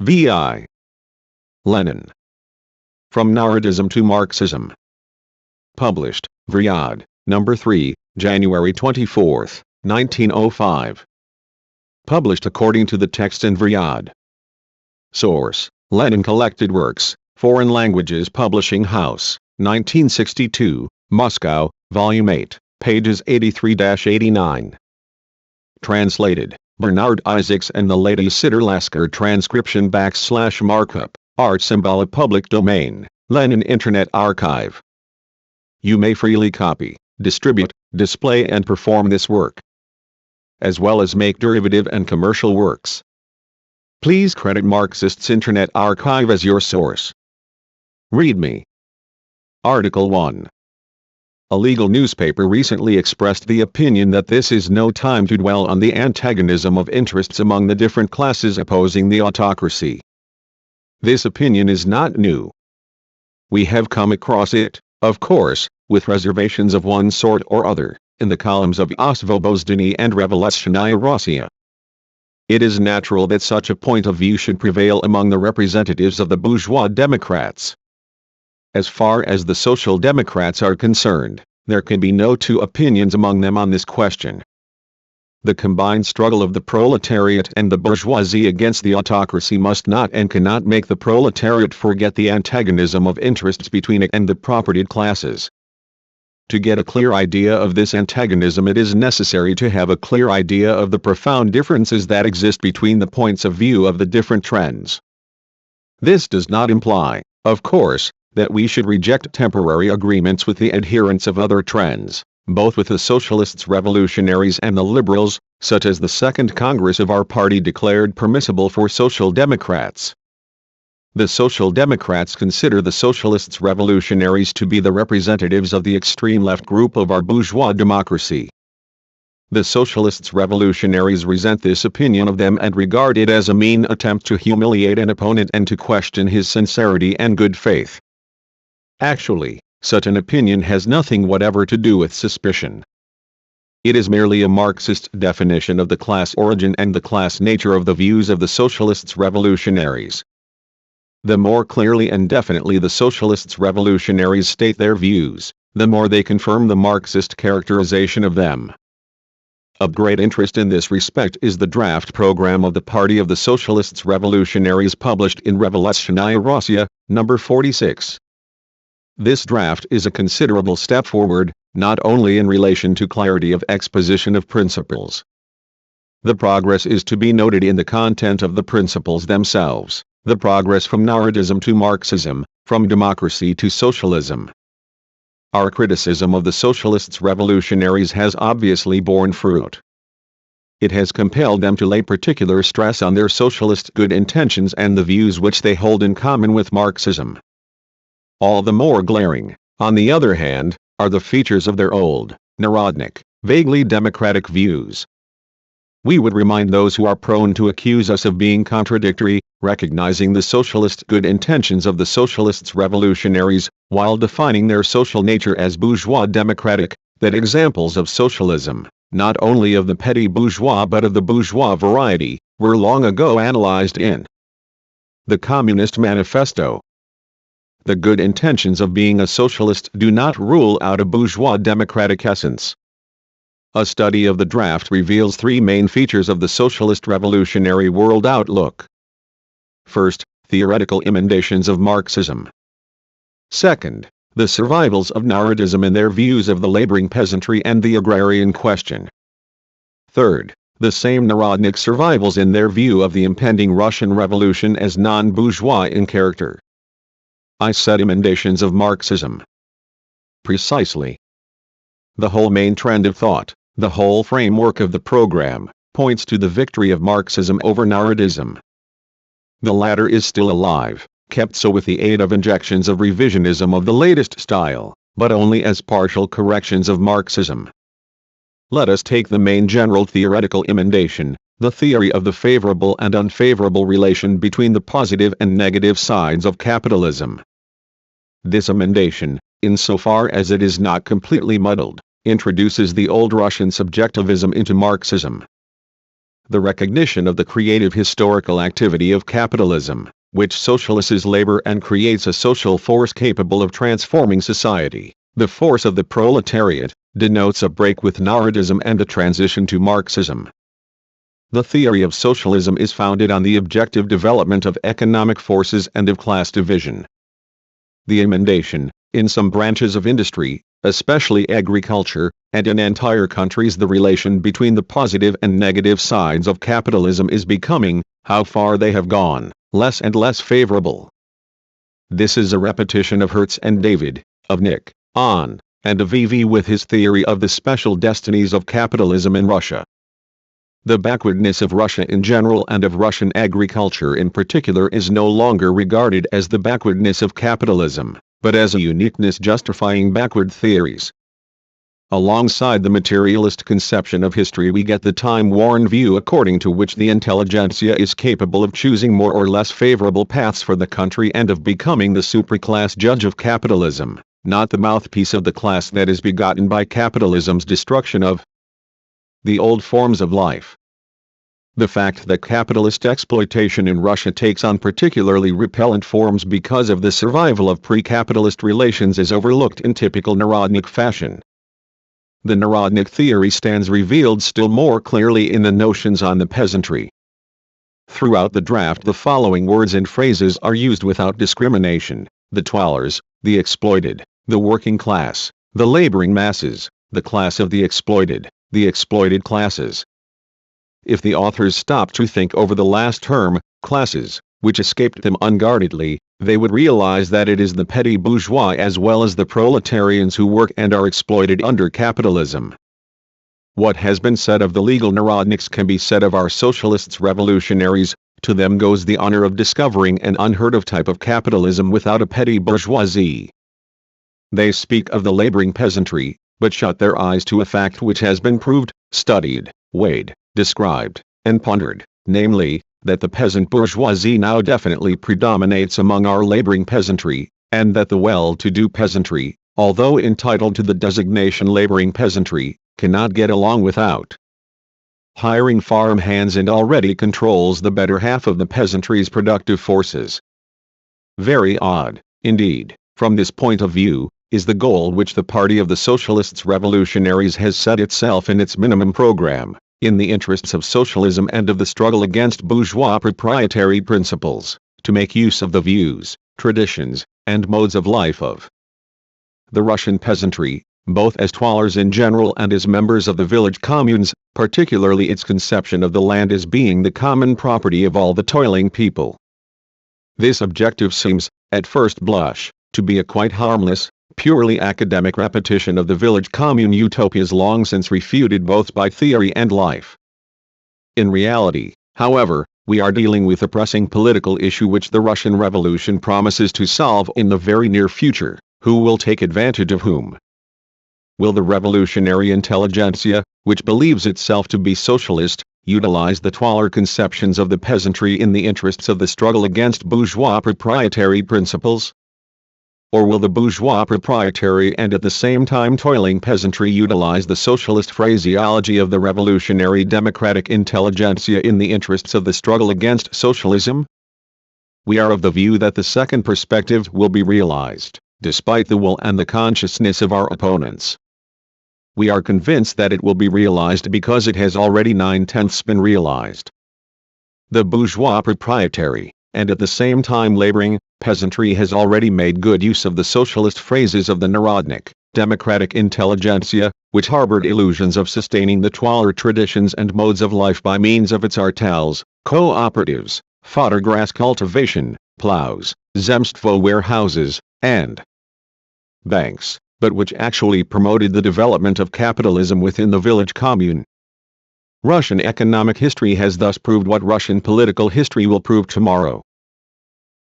V.I. Lenin. From Narodism to Marxism. Published, Riyadh, No. 3, January 24, 1905. Published according to the text in Riyadh. Source: Lenin Collected Works, Foreign Languages Publishing House, 1962, Moscow, Volume 8, pages 83-89. Translated, Bernard Isaacs and the Lady Sitter-Lasker. Transcription / markup, art symbol. Public domain, Lenin Internet Archive. You may freely copy, distribute, display and perform this work, as well as make derivative and commercial works. Please credit Marxists Internet Archive as your source. README. Article 1. A legal newspaper recently expressed the opinion that this is no time to dwell on the antagonism of interests among the different classes opposing the autocracy. This opinion is not new. We have come across it, of course, with reservations of one sort or other, in the columns of Osvobozdenie and Revolutionная Russia. It is natural that such a point of view should prevail among the representatives of the bourgeois Democrats. As far as the Social Democrats are concerned, there can be no two opinions among them on this question. The combined struggle of the proletariat and the bourgeoisie against the autocracy must not and cannot make the proletariat forget the antagonism of interests between it and the propertied classes. To get a clear idea of this antagonism, it is necessary to have a clear idea of the profound differences that exist between the points of view of the different trends. This does not imply, of course, that we should reject temporary agreements with the adherents of other trends, both with the socialists, revolutionaries and the liberals, such as the Second Congress of our party declared permissible for Social Democrats. The Social Democrats consider the socialists, revolutionaries to be the representatives of the extreme left group of our bourgeois democracy. The socialists, revolutionaries resent this opinion of them and regard it as a mean attempt to humiliate an opponent and to question his sincerity and good faith. Actually, such an opinion has nothing whatever to do with suspicion. It is merely a Marxist definition of the class origin and the class nature of the views of the socialists, revolutionaries. The more clearly and definitely the socialists, revolutionaries state their views, the more they confirm the Marxist characterization of them. Of great interest in this respect is the draft program of the Party of the Socialists Revolutionaries published in Revolutionная Russia, No. 46. This draft is a considerable step forward, not only in relation to clarity of exposition of principles. The progress is to be noted in the content of the principles themselves, the progress from Narodism to Marxism, from democracy to socialism. Our criticism of the socialists revolutionaries has obviously borne fruit. It has compelled them to lay particular stress on their socialist good intentions and the views which they hold in common with Marxism. All the more glaring, on the other hand, are the features of their old, Narodnik, vaguely democratic views. We would remind those who are prone to accuse us of being contradictory, recognizing the socialist good intentions of the socialists revolutionaries, while defining their social nature as bourgeois democratic, that examples of socialism, not only of the petty bourgeois but of the bourgeois variety, were long ago analyzed in the Communist Manifesto. The good intentions of being a socialist do not rule out a bourgeois democratic essence. A study of the draft reveals three main features of the socialist revolutionary world outlook. First, theoretical emendations of Marxism. Second, the survivals of Narodism in their views of the laboring peasantry and the agrarian question. Third, the same Narodnik survivals in their view of the impending Russian Revolution as non-bourgeois in character. I said emendations of Marxism. Precisely. The whole main trend of thought, the whole framework of the program, points to the victory of Marxism over Narodism. The latter is still alive, kept so with the aid of injections of revisionism of the latest style, but only as partial corrections of Marxism. Let us take the main general theoretical emendation, the theory of the favorable and unfavorable relation between the positive and negative sides of capitalism. This emendation, insofar as it is not completely muddled, introduces the old Russian subjectivism into Marxism. the recognition of the creative historical activity of capitalism, which socializes labor and creates a social force capable of transforming society. The force of the proletariat denotes a break with Narodism and a transition to Marxism. The theory of socialism is founded on the objective development of economic forces and of class division. The emendation, in some branches of industry, especially agriculture, and in entire countries the relation between the positive and negative sides of capitalism is becoming, how far they have gone, less and less favorable. This is a repetition of Hertz and David, of Nick, on, and of E.V. with his theory of the special destinies of capitalism in Russia. The backwardness of Russia in general and of Russian agriculture in particular is no longer regarded as the backwardness of capitalism, but as a uniqueness justifying backward theories. Alongside the materialist conception of history we get the time-worn view according to which the intelligentsia is capable of choosing more or less favorable paths for the country and of becoming the supraclass judge of capitalism, not the mouthpiece of the class that is begotten by capitalism's destruction of the old forms of life. The fact that capitalist exploitation in Russia takes on particularly repellent forms because of the survival of pre-capitalist relations is overlooked in typical Narodnik fashion. The Narodnik theory stands revealed still more clearly in the notions on the peasantry. Throughout the draft the following words and phrases are used without discrimination: the toilers, the exploited, the working class, the laboring masses, the class of the exploited classes. If the authors stopped to think over the last term, classes, which escaped them unguardedly, they would realize that it is the petty bourgeois as well as the proletarians who work and are exploited under capitalism. What has been said of the legal Narodniks can be said of our socialists revolutionaries. To them goes the honor of discovering an unheard of type of capitalism without a petty bourgeoisie. They speak of the laboring peasantry, but shut their eyes to a fact which has been proved, studied, weighed, described, and pondered, namely, that the peasant bourgeoisie now definitely predominates among our laboring peasantry, and that the well-to-do peasantry, although entitled to the designation laboring peasantry, cannot get along without hiring farm hands and already controls the better half of the peasantry's productive forces. Very odd, indeed, from this point of view, is the goal which the Party of the Socialists Revolutionaries has set itself in its minimum program, in the interests of socialism and of the struggle against bourgeois proprietary principles, to make use of the views, traditions, and modes of life of the Russian peasantry, both as toilers in general and as members of the village communes, particularly its conception of the land as being the common property of all the toiling people. This objective seems, at first blush, to be a quite harmless, purely academic repetition of the village commune utopias long since refuted both by theory and life. In reality, however, we are dealing with a pressing political issue which the Russian Revolution promises to solve in the very near future. Who will take advantage of whom? Will the revolutionary intelligentsia, which believes itself to be socialist, utilize the toiler conceptions of the peasantry in the interests of the struggle against bourgeois proprietary principles? Or will the bourgeois proprietary and at the same time toiling peasantry utilize the socialist phraseology of the revolutionary democratic intelligentsia in the interests of the struggle against socialism? We are of the view that the second perspective will be realized, despite the will and the consciousness of our opponents. We are convinced that it will be realized because it has already 9/10 been realized. The bourgeois proprietary, and at the same time laboring, peasantry has already made good use of the socialist phrases of the Narodnik, democratic intelligentsia, which harbored illusions of sustaining the toiler traditions and modes of life by means of its artels, cooperatives, fodder grass cultivation, plows, zemstvo warehouses, and banks, but which actually promoted the development of capitalism within the village commune. Russian economic history has thus proved what Russian political history will prove tomorrow.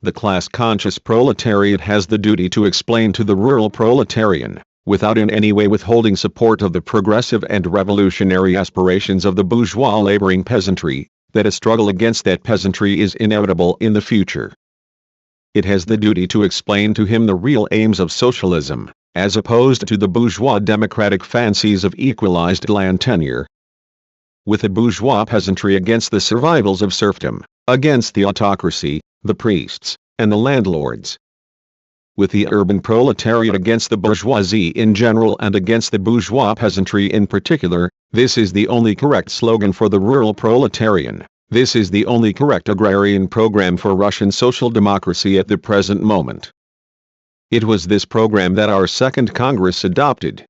The class-conscious proletariat has the duty to explain to the rural proletarian, without in any way withholding support of the progressive and revolutionary aspirations of the bourgeois laboring peasantry, that a struggle against that peasantry is inevitable in the future. It has the duty to explain to him the real aims of socialism, as opposed to the bourgeois democratic fancies of equalized land tenure. with a bourgeois peasantry against the survivals of serfdom, against the autocracy, the priests, and the landlords. With the urban proletariat against the bourgeoisie in general and against the bourgeois peasantry in particular, this is the only correct slogan for the rural proletarian. This is the only correct agrarian program for Russian social democracy at the present moment. It was this program that our Second Congress adopted.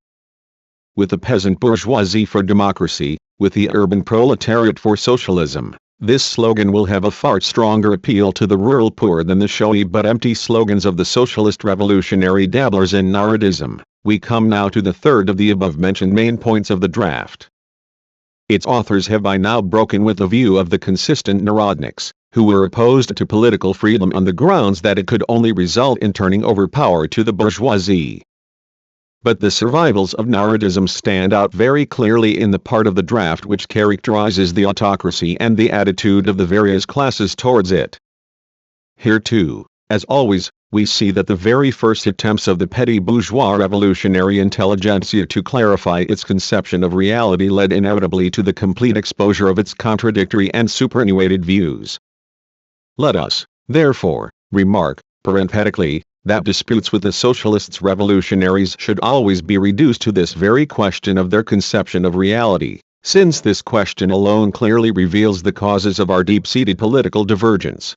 With the peasant bourgeoisie for democracy, with the urban proletariat for socialism, this slogan will have a far stronger appeal to the rural poor than the showy but empty slogans of the socialist revolutionary dabblers in Narodism. We come now to the third of the above-mentioned main points of the draft. Its authors have by now broken with the view of the consistent Narodniks, who were opposed to political freedom on the grounds that it could only result in turning over power to the bourgeoisie. But the survivals of Narodism stand out very clearly in the part of the draft which characterizes the autocracy and the attitude of the various classes towards it. Here too, as always, we see that the very first attempts of the petty bourgeois revolutionary intelligentsia to clarify its conception of reality led inevitably to the complete exposure of its contradictory and superannuated views. Let us, therefore, remark, parenthetically, that disputes with the socialists' revolutionaries should always be reduced to this very question of their conception of reality, since this question alone clearly reveals the causes of our deep-seated political divergence.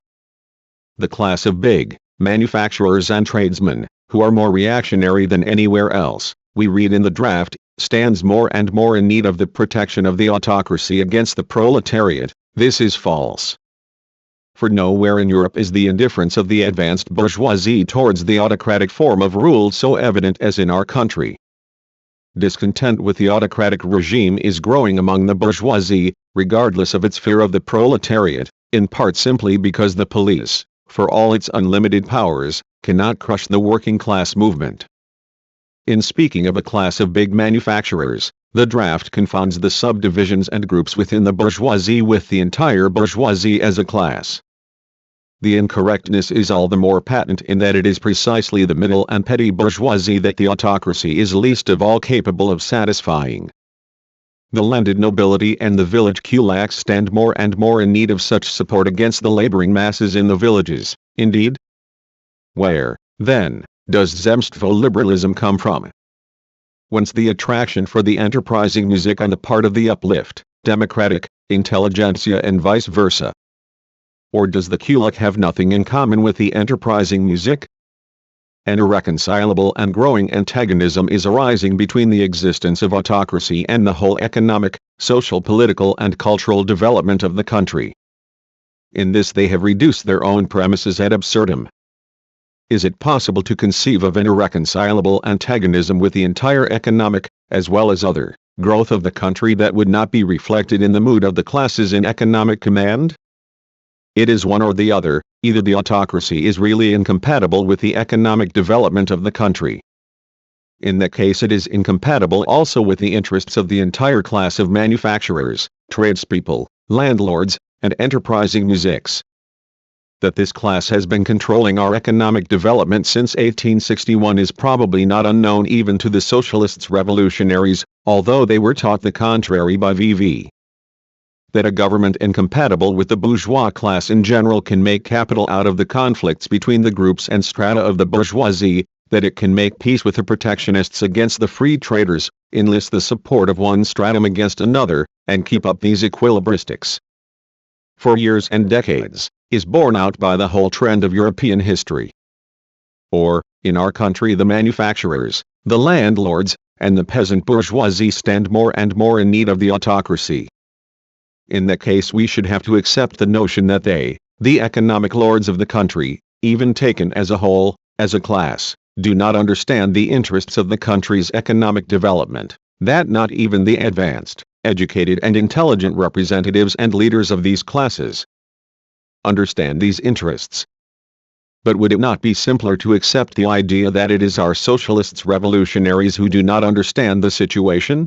The class of big manufacturers and tradesmen, who are more reactionary than anywhere else, we read in the draft, stands more and more in need of the protection of the autocracy against the proletariat. This is false. For nowhere in Europe is the indifference of the advanced bourgeoisie towards the autocratic form of rule so evident as in our country. Discontent with the autocratic regime is growing among the bourgeoisie, regardless of its fear of the proletariat, in part simply because the police, for all its unlimited powers, cannot crush the working class movement. In speaking of a class of big manufacturers, the draft confounds the subdivisions and groups within the bourgeoisie with the entire bourgeoisie as a class. The incorrectness is all the more patent in that it is precisely the middle and petty bourgeoisie that the autocracy is least of all capable of satisfying. The landed nobility and the village kulaks stand more and more in need of such support against the laboring masses in the villages. Indeed, where, then, does zemstvo liberalism come from? Whence the attraction for the enterprising music on the part of the uplift, democratic, intelligentsia and vice versa? Or does the kulak have nothing in common with the enterprising music? An irreconcilable and growing antagonism is arising between the existence of autocracy and the whole economic, social, political and cultural development of the country. In this they have reduced their own premises ad absurdum. Is it possible to conceive of an irreconcilable antagonism with the entire economic, as well as other, growth of the country that would not be reflected in the mood of the classes in economic command? It is one or the other. Either the autocracy is really incompatible with the economic development of the country. In that case it is incompatible also with the interests of the entire class of manufacturers, tradespeople, landlords, and enterprising musics. That this class has been controlling our economic development since 1861 is probably not unknown even to the socialists' revolutionaries, although they were taught the contrary by V.V. That a government incompatible with the bourgeois class in general can make capital out of the conflicts between the groups and strata of the bourgeoisie, that it can make peace with the protectionists against the free traders, enlist the support of one stratum against another, and keep up these equilibristics for years and decades, is borne out by the whole trend of European history. Or, in our country the manufacturers, the landlords, and the peasant bourgeoisie stand more and more in need of the autocracy. In that case we should have to accept the notion that they, the economic lords of the country, even taken as a whole, as a class, do not understand the interests of the country's economic development, that not even the advanced, educated and intelligent representatives and leaders of these classes understand these interests. But would it not be simpler to accept the idea that it is our socialists revolutionaries who do not understand the situation?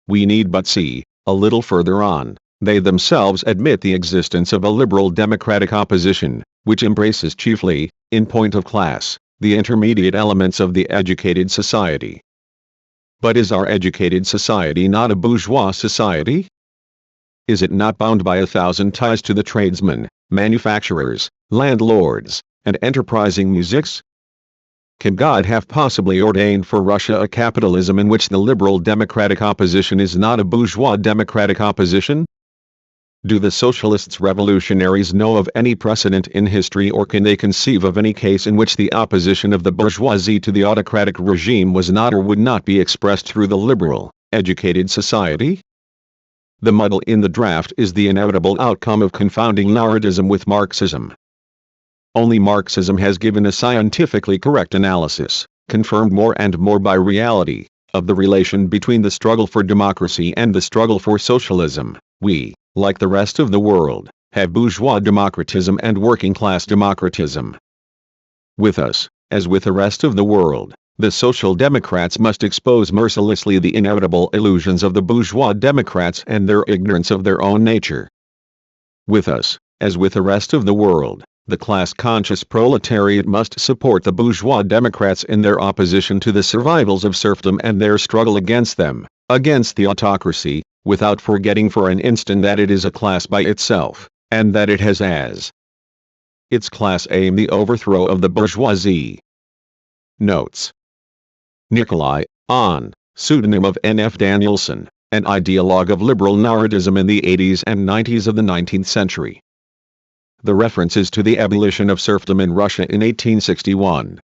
We need but see, a little further on, they themselves admit the existence of a liberal democratic opposition, which embraces chiefly, in point of class, the intermediate elements of the educated society. But is our educated society not a bourgeois society? is it not bound by 1,000 ties to the tradesmen, manufacturers, landlords, and enterprising musics? Can God have possibly ordained for Russia a capitalism in which the liberal democratic opposition is not a bourgeois democratic opposition? Do the socialists revolutionaries know of any precedent in history, or can they conceive of any case in which the opposition of the bourgeoisie to the autocratic regime was not or would not be expressed through the liberal, educated society? The muddle in the draft is the inevitable outcome of confounding Narodism with Marxism. Only Marxism has given a scientifically correct analysis, confirmed more and more by reality, of the relation between the struggle for democracy and the struggle for socialism. We, like the rest of the world, have bourgeois democratism and working-class democratism. With us, as with the rest of the world, the social democrats must expose mercilessly the inevitable illusions of the bourgeois democrats and their ignorance of their own nature. With us, as with the rest of the world, the class-conscious proletariat must support the bourgeois democrats in their opposition to the survivals of serfdom and their struggle against them, against the autocracy, without forgetting for an instant that it is a class by itself, and that it has as its class aim the overthrow of the bourgeoisie. Notes. Nikolai, on, pseudonym of N.F. Danielson, an ideologue of liberal Narodism in the 80s and 90s of the 19th century. The reference is to the abolition of serfdom in Russia in 1861.